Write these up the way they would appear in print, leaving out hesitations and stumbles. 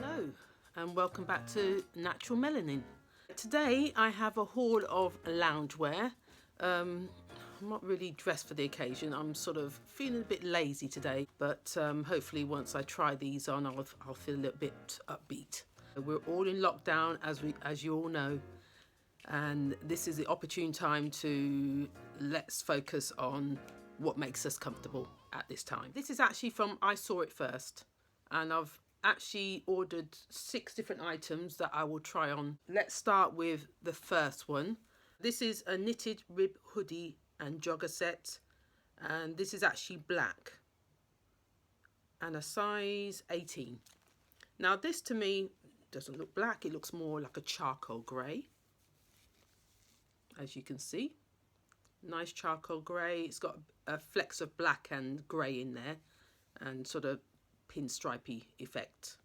Hello and welcome back to Natural Melanin. Today I have a haul of loungewear. I'm not really dressed for the occasion. I'm sort of feeling a bit lazy today, but hopefully once I try these on I'll feel a little bit upbeat. We're all in lockdown as you all know, and this is the opportune time to let's focus on what makes us comfortable at this time. This is actually from I Saw It First, and I've actually ordered 6 different items that I will try on. Let's start with the first one. This is a knitted rib hoodie and jogger set, and this is actually black and a size 18. Now this to me doesn't look black, it looks more like a charcoal grey, as you can see. Nice charcoal grey. It's got a flecks of black and grey in there and sort of pinstripey effect.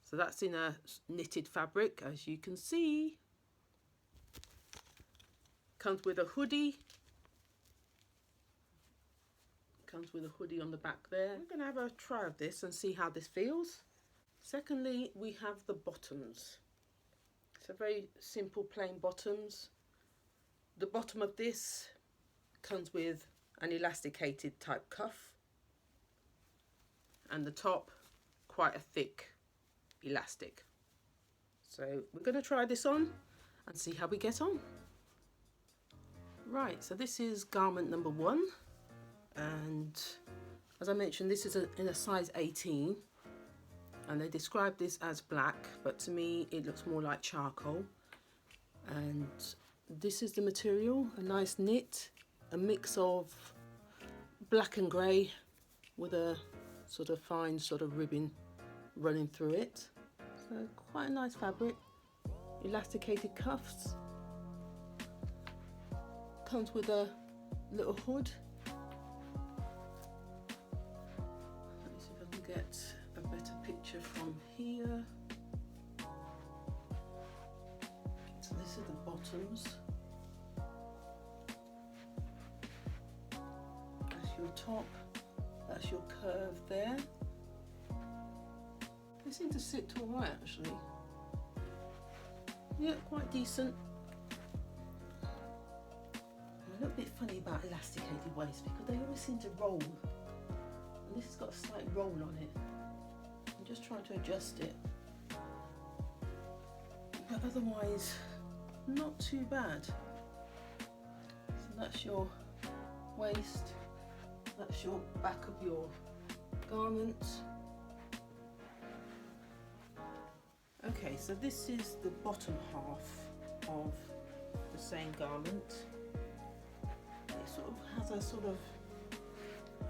So that's in a knitted fabric, as you can see. Comes with a hoodie. Comes with a hoodie on the back there. I'm going to have a try of this and see how this feels. Secondly, we have the bottoms. It's a very simple plain bottoms. The bottom of this comes with an elasticated type cuff, and the top quite a thick elastic. So we're going to try this on and see how we get on. Right, so this is garment number 1, and as I mentioned, this is in a size 18, and they describe this as black, but to me it looks more like charcoal. And this is the material, a nice knit, a mix of black and grey with a sort of fine sort of ribbon running through it. So quite a nice fabric. Elasticated cuffs. Comes with a little hood. Let me see if I can get a better picture from here. So this is the bottoms. That's your top. That's your curve there. They seem to sit all right actually. Yeah, quite decent. I'm a little bit funny about elasticated waist because they always seem to roll. And this has got a slight roll on it. I'm just trying to adjust it. But otherwise, not too bad. So that's your waist. That's your back of your garment. Okay, so this is the bottom half of the same garment. It sort of has a sort of,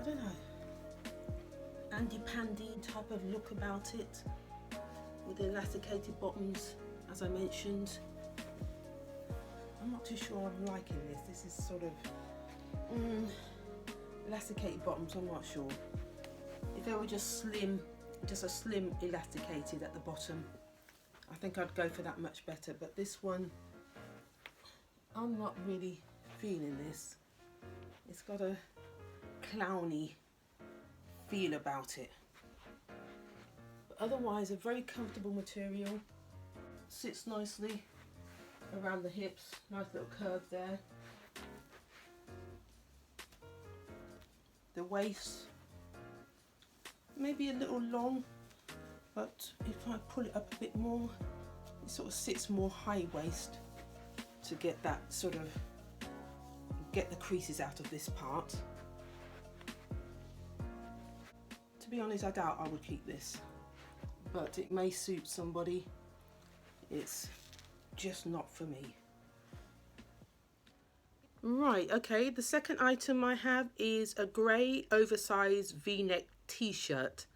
I don't know, Andy-pandy type of look about it, with the elasticated bottoms, as I mentioned. I'm not too sure I'm liking this. This is sort of elasticated bottoms, I'm not sure. If they were just slim, just a slim elasticated at the bottom, I think I'd go for that much better. But this one, I'm not really feeling this. It's got a clowny feel about it. But otherwise, a very comfortable material. Sits nicely around the hips, nice little curve there. The waist, maybe a little long, but if I pull it up a bit more, it sort of sits more high waist to get that sort of, get the creases out of this part. To be honest, I doubt I would keep this, but it may suit somebody. It's just not for me. Right, okay, the second item I have is a grey oversized V-neck t-shirt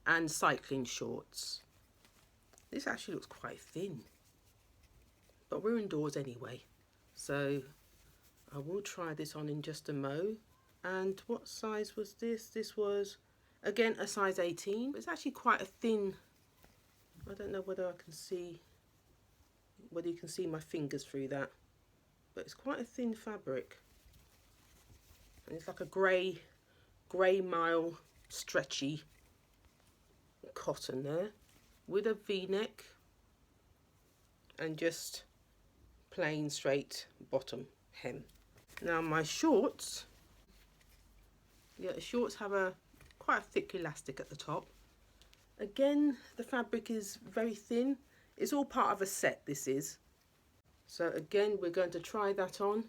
and cycling shorts. This actually looks quite thin, but we're indoors anyway, so I will try this on in just a mo. And what size was this? This was, again, a size 18. It's actually quite a thin, I don't know whether I can see, whether you can see my fingers through that, but it's quite a thin fabric. And it's like a grey mile stretchy cotton there. with a v-neck and just plain straight bottom hem. Now my shorts, yeah, the shorts have a quite a thick elastic at the top. Again, the fabric is very thin. It's all part of a set, this is. So again, we're going to try that on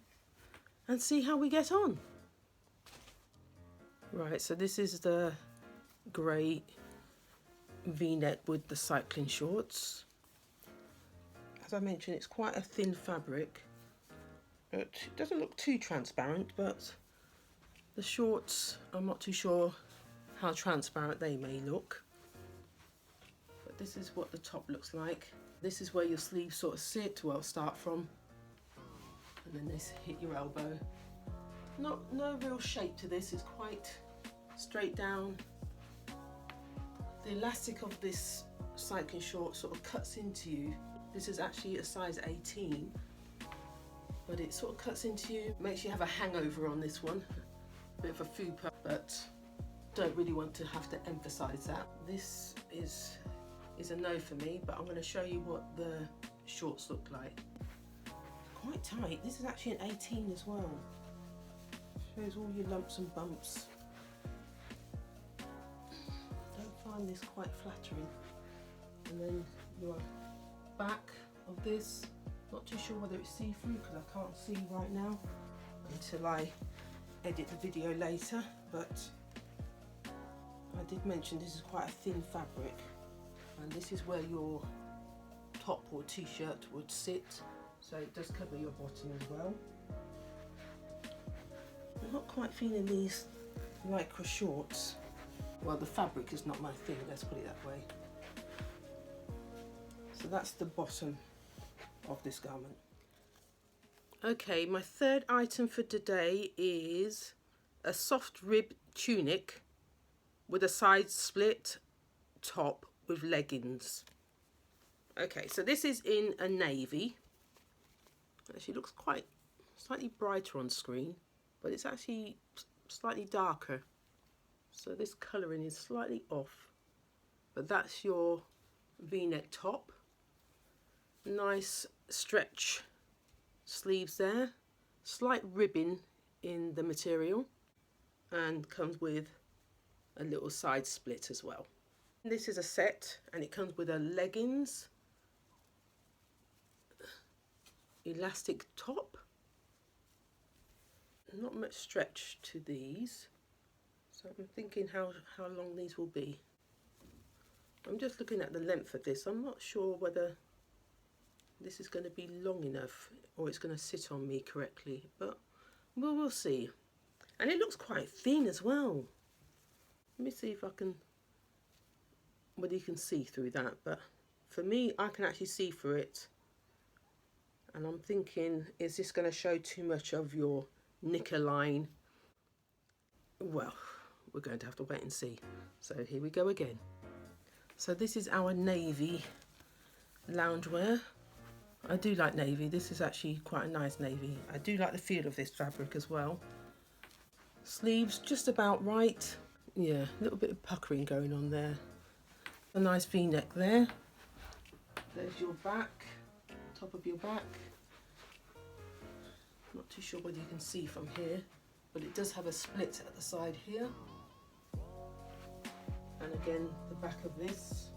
and see how we get on. Right, so this is the grey v-neck with the cycling shorts. As I mentioned, it's quite a thin fabric. It doesn't look too transparent, but the shorts, I'm not too sure how transparent they may look. But this is what the top looks like. This is where your sleeves sort of sit, well, start from. And then this hit your elbow. No real shape to this, it's quite straight down. The elastic of this cycling short sort of cuts into you. This is actually a size 18, but it sort of cuts into you, makes you have a hangover on this one. A bit of a fupa, but don't really want to have to emphasize that. This is a no for me, but I'm going to show you what the shorts look like. Quite tight. This is actually an 18 as well. Shows all your lumps and bumps. Don't find this quite flattering. And then your back of this, not too sure whether it's see-through because I can't see right now until I edit the video later, but I did mention this is quite a thin fabric, and this is where your top or t-shirt would sit, so it does cover your bottom as well. I'm not quite feeling these lycra shorts. Well, the fabric is not my thing, let's put it that way. So that's the bottom of this garment. Okay, my third item for today is a soft rib tunic with a side split top with leggings. Okay, so this is in a navy. Actually looks quite slightly brighter on screen, but it's actually slightly darker. So this colouring is slightly off, but that's your v-neck top. Nice stretch sleeves there, slight ribbing in the material, and comes with a little side split as well. This is a set and it comes with a leggings, elastic top, not much stretch to these, so I'm thinking how long these will be. I'm just looking at the length of this. I'm not sure whether this is going to be long enough or it's going to sit on me correctly, but we'll see. And it looks quite thin as well. Let me see if I can, whether you can see through that, but for me I can actually see through it, and I'm thinking, is this going to show too much of your knicker line? Well, we're going to have to wait and see. So here we go again. So this is our navy loungewear. I do like navy. This is actually quite a nice navy. I do like the feel of this fabric as well. Sleeves just about right. Yeah, a little bit of puckering going on there. A nice v-neck there. There's your back, top of your back. Not too sure whether you can see from here, but it does have a split at the side here. And again, the back of this.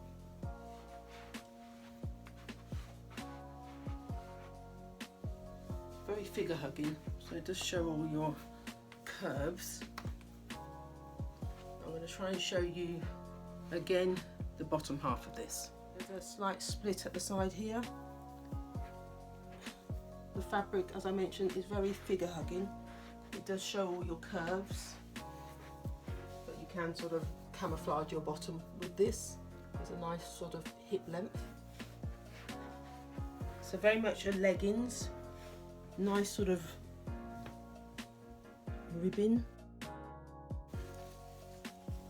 Very figure hugging, so it does show all your curves. I'm going to try and show you again the bottom half of this. There's a slight split at the side here. The fabric, as I mentioned, is very figure hugging. It does show all your curves, but you can sort of camouflage your bottom with this. There's a nice sort of hip length. So very much a leggings. Nice sort of ribbon.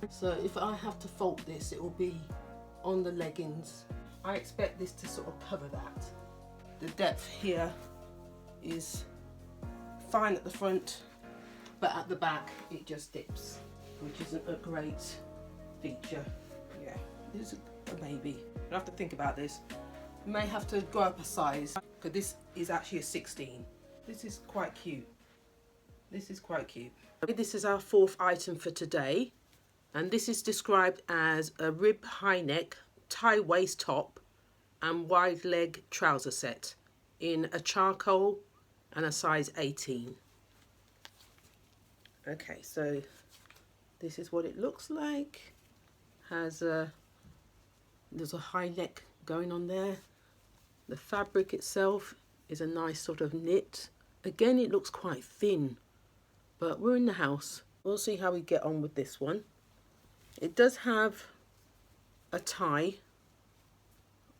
So if I have to fold this, it will be on the leggings. I expect this to sort of cover that. The depth here is fine at the front, but at the back it just dips, which isn't a great feature. Yeah, maybe. I'll have to think about this. May have to go up a size because this is actually a 16. This is quite cute. This is quite cute. This is our fourth item for today, and this is described as a rib high neck tie waist top and wide leg trouser set in a charcoal and a size 18. Okay, so this is what it looks like. There's a high neck going on there. The fabric itself is a nice sort of knit. Again, it looks quite thin, but we're in the house. We'll see how we get on with this one. It does have a tie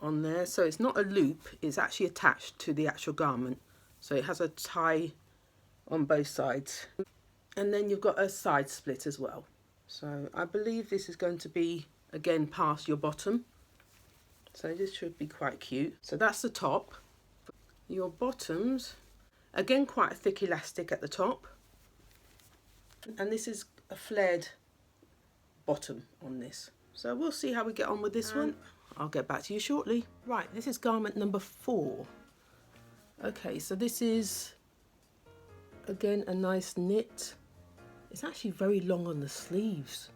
on there, so it's not a loop, it's actually attached to the actual garment. So it has a tie on both sides. And then you've got a side split as well. So I believe this is going to be, again, past your bottom. So this should be quite cute. So that's the top. Your bottoms, again, quite a thick elastic at the top. And this is a flared bottom on this. So we'll see how we get on with this one. I'll get back to you shortly. Right, this is garment number 4. Okay, so this is, again, a nice knit. It's actually very long on the sleeves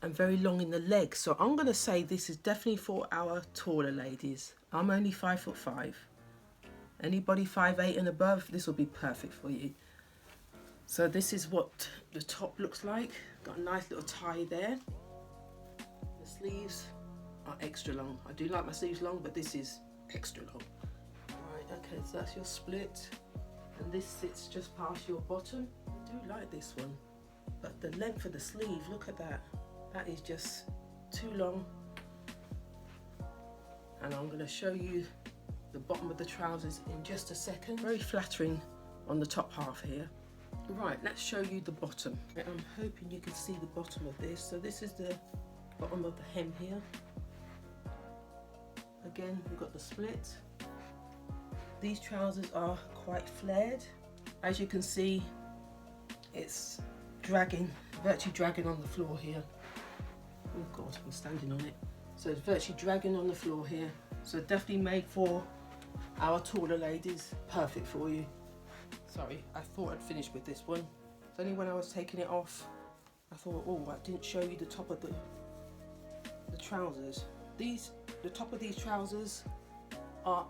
and very long in the legs. So I'm going to say this is definitely for our taller ladies. I'm only 5'5". Anybody 5'8" and above, this will be perfect for you. So this is what the top looks like. Got a nice little tie there. The sleeves are extra long. I do like my sleeves long, but this is extra long. Right, okay, so that's your split. And this sits just past your bottom. I do like this one. But the length of the sleeve, look at that. That is just too long. And I'm going to show you the bottom of the trousers in just a second. Very flattering on the top half here. Right, let's show you the bottom. I'm hoping you can see the bottom of this. So this is the bottom of the hem here. Again, we've got the split. These trousers are quite flared. As you can see, it's dragging, virtually dragging on the floor here. Oh God, I'm standing on it. So it's virtually dragging on the floor here. So definitely made for our taller ladies. Perfect for you. Sorry, I thought I'd finished with this one. It's only when I was taking it off, I thought, oh, I didn't show you the top of the trousers. The top of these trousers are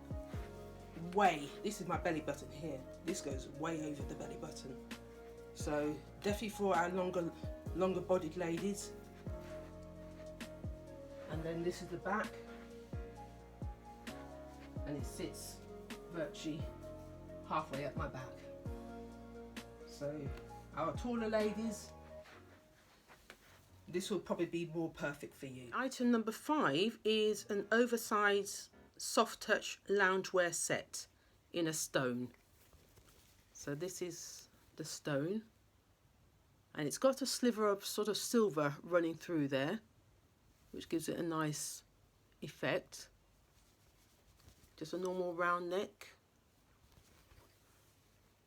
this is my belly button here. This goes way over the belly button. So definitely for our longer bodied ladies. And then this is the back. And it sits virtually halfway up my back. So our taller ladies, this will probably be more perfect for you. Item number 5 is an oversized soft touch loungewear set in a stone. So this is the stone, and it's got a sliver of sort of silver running through there, which gives it a nice effect. Just a normal round neck.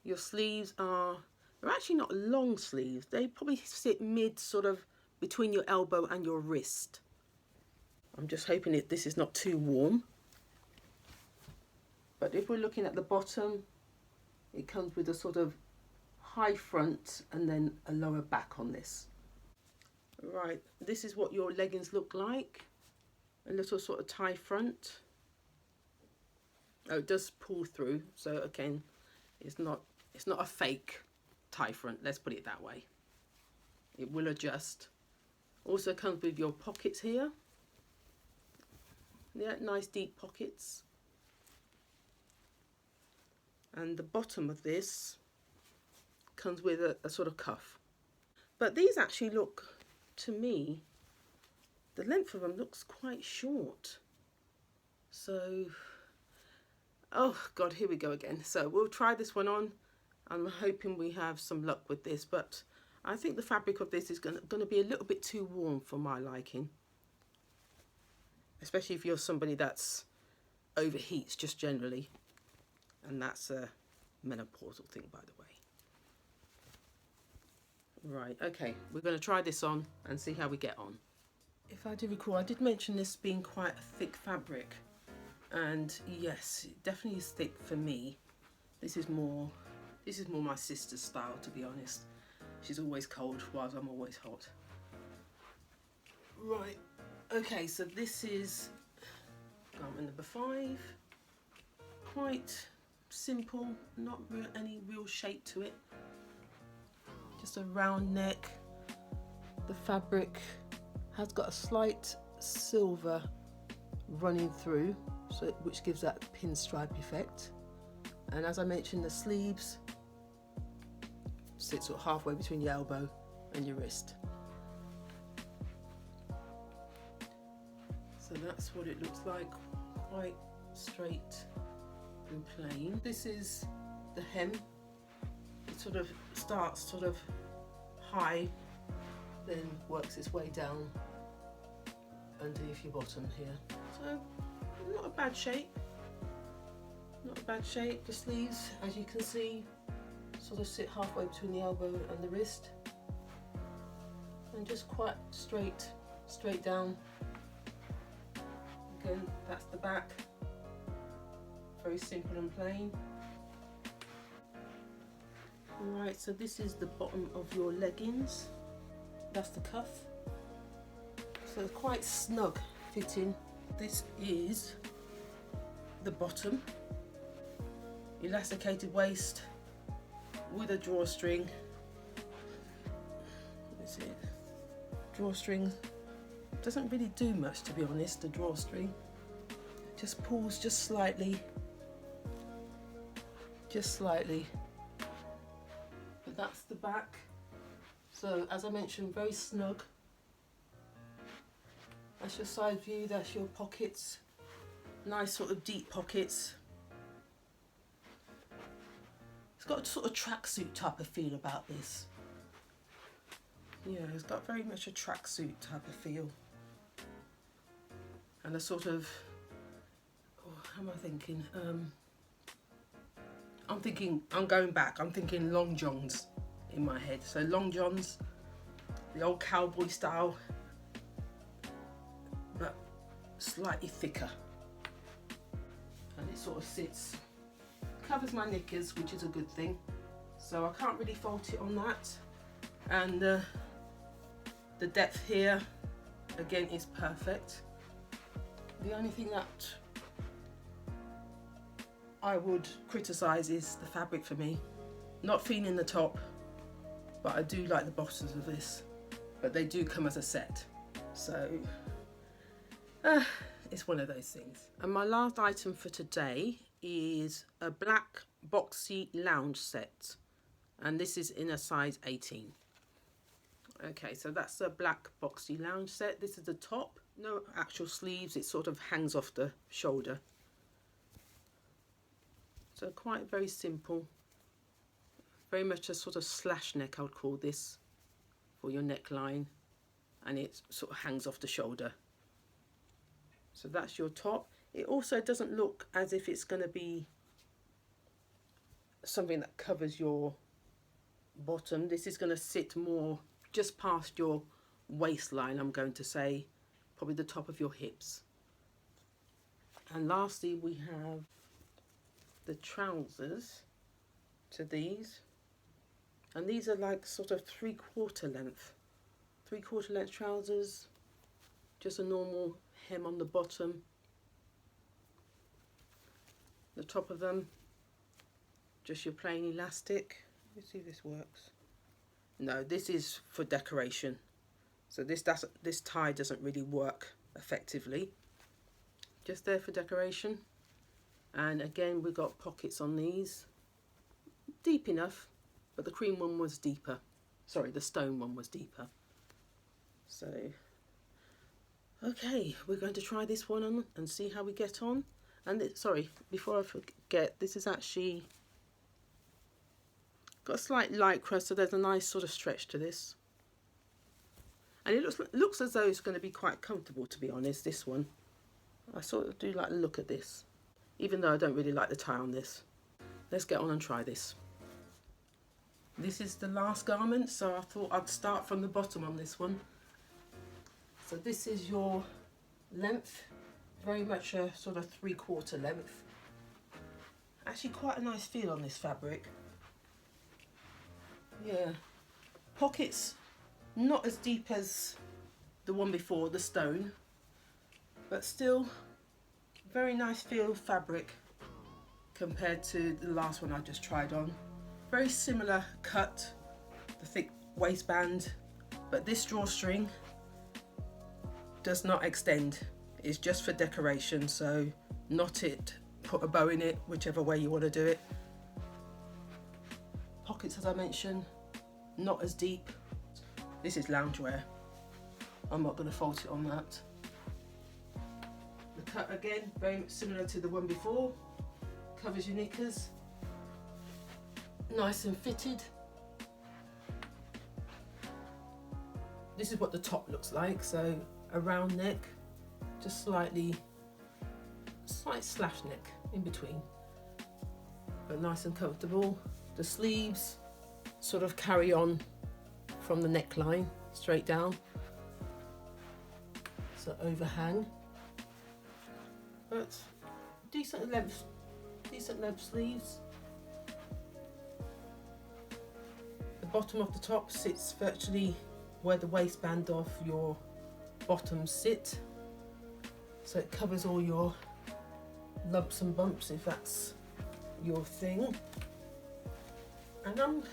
Your sleeves they're actually not long sleeves. They probably sit mid sort of between your elbow and your wrist. I'm just hoping this is not too warm. But if we're looking at the bottom, it comes with a sort of high front and then a lower back on this. Right, this is what your leggings look like. A little sort of tie front. Oh, it does pull through, so again, it's not a fake tie front, let's put it that way. It will adjust. Also comes with your pockets here. Yeah, nice deep pockets. And the bottom of this comes with a sort of cuff. But these actually look, to me, the length of them looks quite short. So, oh God, here we go again. So we'll try this one on. I'm hoping we have some luck with this, but I think the fabric of this is going to be a little bit too warm for my liking. Especially if you're somebody that's overheats just generally. And that's a menopausal thing, by the way. Right, okay, we're going to try this on and see how we get on. If I do recall, I did mention this being quite a thick fabric, and yes, it definitely is thick for me. This is more my sister's style, to be honest. She's always cold whilst I'm always hot. Right, okay, so this is garment number 5. Quite simple, not any real shape to it. Just a round neck. The fabric has got a slight silver running through, so which gives that pinstripe effect. And as I mentioned, the sleeves sit sort of halfway between your elbow and your wrist. So that's what it looks like, quite straight and plain. This is the hem. It sort of starts sort of high, then works its way down underneath your bottom here. So not a bad shape. Not a bad shape. The sleeves, as you can see, sort of sit halfway between the elbow and the wrist, and just quite straight down. Again, that's the back. Very simple and plain. Alright, so this is the bottom of your leggings. That's the cuff. So it's quite snug fitting. This is the bottom. Elasticated waist with a drawstring. That's it. Drawstring doesn't really do much, to be honest, the drawstring. Just pulls just slightly. But that's the back. So as I mentioned, very snug. That's your side view, that's your pockets. Nice sort of deep pockets. It's got a sort of tracksuit type of feel about this. Yeah, it's got very much a tracksuit type of feel. And a sort of, oh, how am I thinking? I'm going back, I'm thinking long johns in my head. So long johns, the old cowboy style, but slightly thicker. And it sort of sits, covers my knickers, which is a good thing. So I can't really fault it on that. And the depth here, again, is perfect. The only thing that I would criticise is the fabric for me. Not feeling the top, but I do like the bottoms of this. But they do come as a set. So it's one of those things. And my last item for today is a black boxy lounge set. And this is in a size 18. Okay, so that's a black boxy lounge set. This is the top. No actual sleeves. It sort of hangs off the shoulder. So quite very simple. Very much a sort of slash neck, I would call this, for your neckline. And it sort of hangs off the shoulder. So that's your top. It also doesn't look as if it's going to be something that covers your bottom. This is going to sit more just past your waistline, I'm going to say, probably the top of your hips. And lastly, we have the trousers to these, and these are like sort of 3/4 length. 3/4 length trousers, just a normal hem on the bottom. The top of them, just your plain elastic. Let's see if this works. No, this is for decoration. So this tie doesn't really work effectively. Just there for decoration. And again, we've got pockets on these. Deep enough, but the cream one was deeper. Sorry, the stone one was deeper. So, okay, we're going to try this one on and see how we get on. And sorry, before I forget, this is actually got a slight lycra, so there's a nice sort of stretch to this. And it looks as though it's going to be quite comfortable, to be honest, this one. I sort of do like the look at this, even though I don't really like the tie on this. Let's get on and try this. This is the last garment, so I thought I'd start from the bottom on this one. So this is your length, very much a sort of 3/4 length. Actually quite a nice feel on this fabric. Yeah, pockets not as deep as the one before, the stone, but still very nice feel of fabric compared to the last one I just tried on. Very similar cut, the thick waistband, but this drawstring does not extend. It's just for decoration, so knot it, put a bow in it, whichever way you want to do it. Pockets, as I mentioned, not as deep. This is loungewear. I'm not going to fault it on that. The cut again, very similar to the one before. Covers your knickers. Nice and fitted. This is what the top looks like, so a round neck, just slight slash neck in between, but nice and comfortable. The sleeves sort of carry on from the neckline straight down, so overhang, but decent length sleeves. The bottom of the top sits virtually where the waistband of your bottoms sit, so it covers all your lumps and bumps if that's your thing. And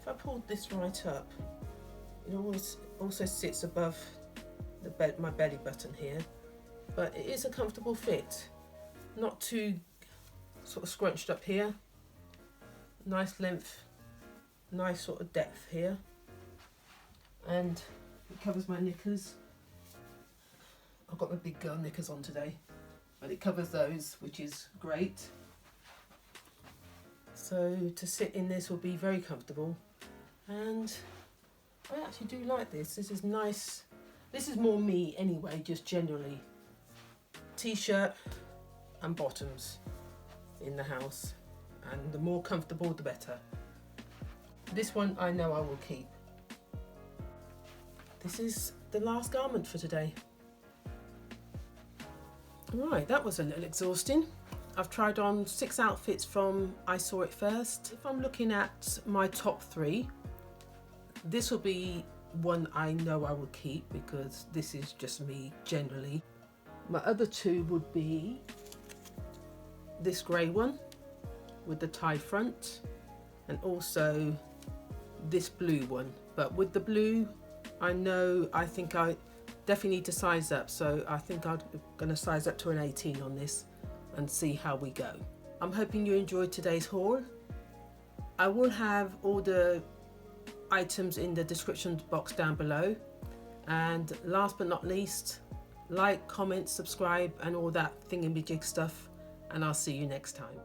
if I pulled this right up, it also sits above my belly button here, but it is a comfortable fit, not too sort of scrunched up here. Nice length, nice sort of depth here, and it covers my knickers. I've got my big girl knickers on today, but it covers those, which is great. So to sit in this will be very comfortable, and I actually do like this. This is nice. This is more me anyway, just generally. T-shirt and bottoms in the house, and the more comfortable the better. This one I know I will keep. This is the last garment for today. Right, that was a little exhausting. I've tried on 6 outfits from I Saw It First. If I'm looking at my top 3, this will be one I know I will keep because this is just me generally. My other 2 would be this grey one with the tie front, and also this blue one. But with the blue, I think I definitely need to size up, so I think I'm going to size up to an 18 on this and see how we go. I'm hoping you enjoyed today's haul. I will have all the items in the description box down below, and last but not least, like, comment, subscribe and all that thingamajig stuff, and I'll see you next time.